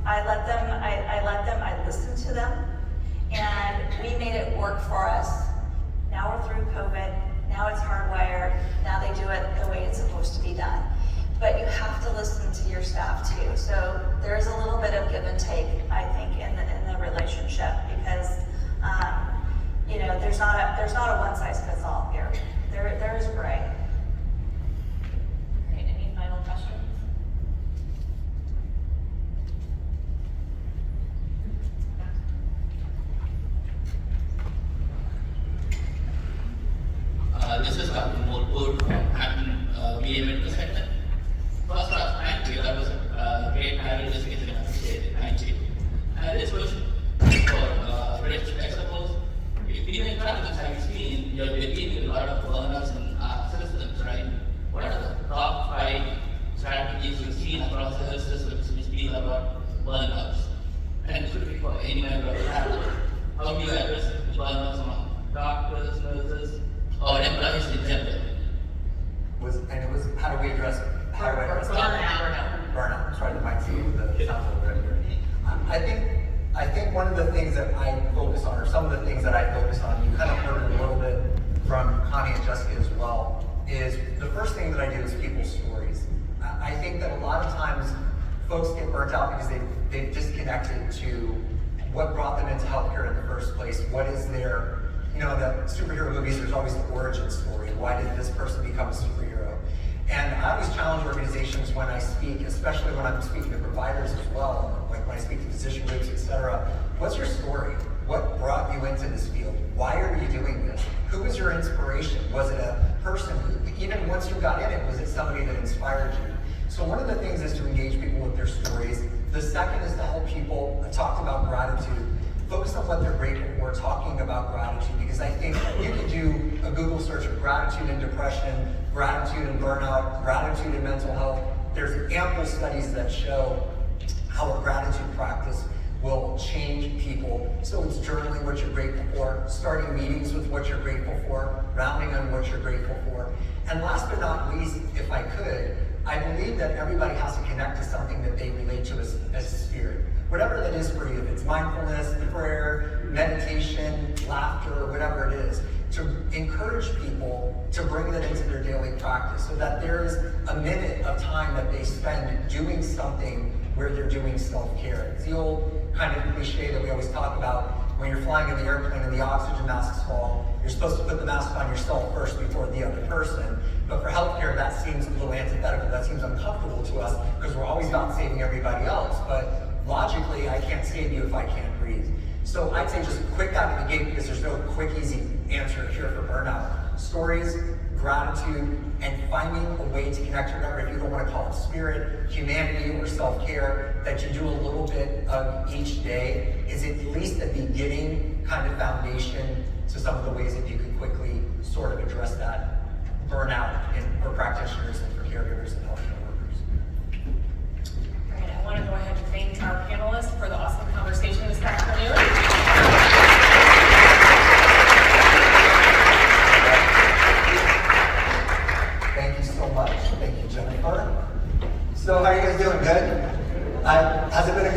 I listened to them, and we made it work for us. Now we're through COVID, now it's hardwired, now they do it the way it's supposed to be done. But you have to listen to your staff too. So there's a little bit of give and take, I think, in the relationship, because there's not a one size fits all here. There is gray. All right, any final questions? This is Dr. Morpur from Hatton VA Medical Center. First off, thank you. That was a great panel discussion. I appreciate it. Thank you. This question for Rich. I suppose if you interactions have seen, you're dealing with a lot of burnouts and citizens, right? What are the top 5 strategies you've seen across the health systems which deal about burnouts? And it could be for any member of the family. How do you address burnouts among doctors, nurses, or employees in general? How do we address burnout? I'm sorry, the mic's the sounds a little bit. I think one of the things that I focus on, or some of the things that I focus on, you kind of heard it a little bit from Connie and Jessica as well, is the first thing that I do is people's stories. I think that a lot of times folks get burnt out because they've disconnected to what brought them into healthcare in the first place. What is their, in the superhero movies, there's always the origin story. Why did this person become a superhero? And I always challenge organizations when I speak, especially when I'm speaking to providers as well, like when I speak to physician groups, etc. What's your story? What brought you into this field? Why are you doing this? Who was your inspiration? Was it a person who, even once you got in it, was it somebody that inspired you? So one of the things is to engage people with their stories. The second is to help people talk about gratitude. Focus on what they're grateful for, talking about gratitude, because I think you can do a Google search of gratitude and depression, gratitude and burnout, gratitude and mental health. There's ample studies that show how a gratitude practice will change people. So it's journaling what you're grateful for, starting meetings with what you're grateful for, rounding on what you're grateful for. And last but not least, if I could, I believe that everybody has to connect to something that they relate to as spirit. Whatever that is for you, if it's mindfulness, prayer, meditation, laughter, whatever it is, to encourage people to bring that into their daily practice so that there's a minute of time that they spend doing something where they're doing self-care. It's the old kind of cliche that we always talk about, when you're flying in the airplane and the oxygen masks fall, you're supposed to put the mask on yourself first before the other person. But for healthcare, that seems a little antithetical. That seems uncomfortable to us because we're always about saving everybody else. But logically, I can't save you if I can't breathe. So I'd say just quick out of the gate, because there's no quick, easy answer here for burnout. Stories, gratitude, and finding a way to connect to whatever, if you don't want to call it spirit, humanity, or self-care, that you do a little bit of each day is at least a beginning kind of foundation to some of the ways that you can quickly sort of address that burnout for practitioners and for caregivers and healthcare workers. All right, I want to go ahead and thank our panelists for the awesome conversation this afternoon. Thank you so much. Thank you, Jennifer. So how are you guys doing? Good? Has it been a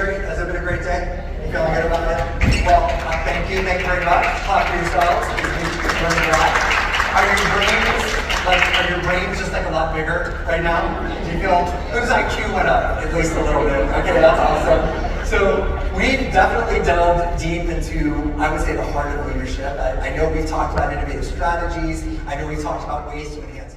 great day? You feeling good about it? Well, thank you very much. Clap for yourselves. Are your brains just like a lot bigger right now? Do you feel, whose IQ went up at least a little bit? Okay, that's awesome. So we've definitely delved deep into, I would say, the heart of leadership. I know we've talked about innovative strategies. I know we've talked about ways to enhance